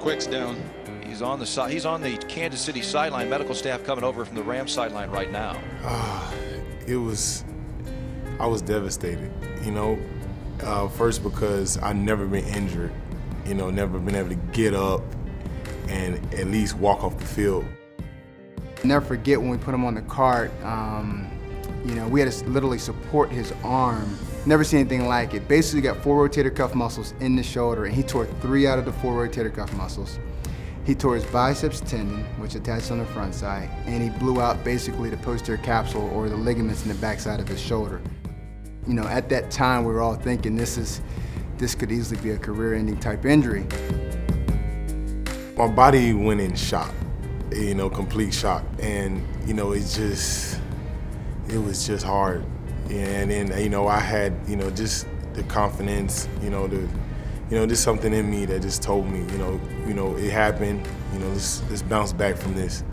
Quick's down. He's on the Kansas City sideline. Medical staff coming over from the Rams sideline right now. I was devastated, first because I've never been injured, never been able to get up and at least walk off the field. Never forget when we put him on the cart, we had to literally support his arm. Never seen anything like it. Basically got 4 rotator cuff muscles in the shoulder, and he tore 3 out of the 4 rotator cuff muscles. He tore his biceps tendon, which attached on the front side, and he blew out basically the posterior capsule or the ligaments in the backside of his shoulder. At that time, we were all thinking this could easily be a career-ending type injury. My body went in shock, complete shock, and it was just hard. And then I had just the confidence, just something in me that just told me, it happened. Let's bounce back from this.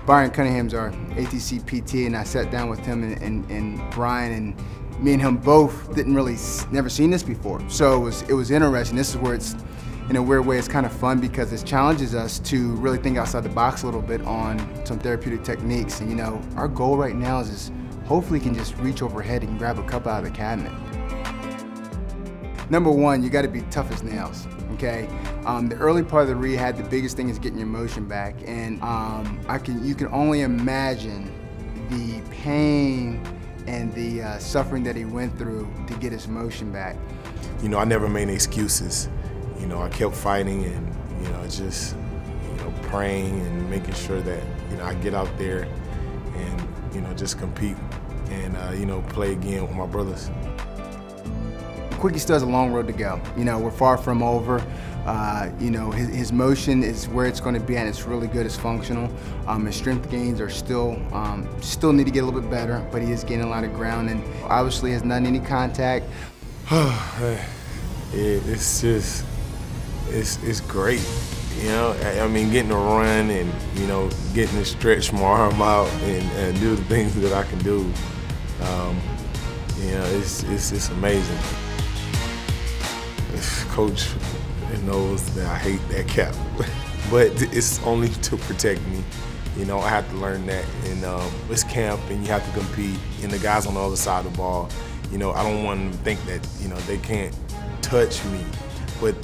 Byron Cunningham's our ATC PT, and I sat down with him and Brian, and me and him both never seen this before. So it was interesting. This is where it's, in a weird way, it's kind of fun because it challenges us to really think outside the box a little bit on some therapeutic techniques. And our goal right now is hopefully can just reach overhead and grab a cup out of the cabinet. Number one, you got to be tough as nails, okay? The early part of the rehab, the biggest thing is getting your motion back, and you can only imagine the pain and the suffering that he went through to get his motion back. I never made any excuses. I kept fighting and just praying and making sure that I get out there and just compete and play again with my brothers. Quickie still has a long road to go. We're far from over. His motion is where it's going to be, and it's really good. It's functional. His strength gains are still need to get a little bit better, but he is gaining a lot of ground, and obviously has not any contact. It's great. Getting to run and getting to stretch my arm out and do the things that I can do. It's amazing. Coach knows that I hate that cap, but it's only to protect me. I have to learn that. And it's camp, and you have to compete. And the guys on the other side of the ball, I don't want them to think that they can't touch me. But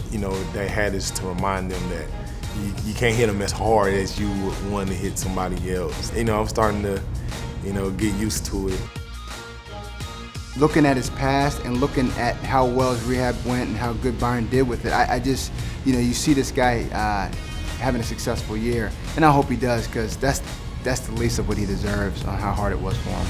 they had is to remind them that you can't hit them as hard as you would want to hit somebody else. I'm starting to get used to it. Looking at his past and looking at how well his rehab went and how good Byron did with it, I just, you see this guy having a successful year, and I hope he does, because that's the least of what he deserves on how hard it was for him.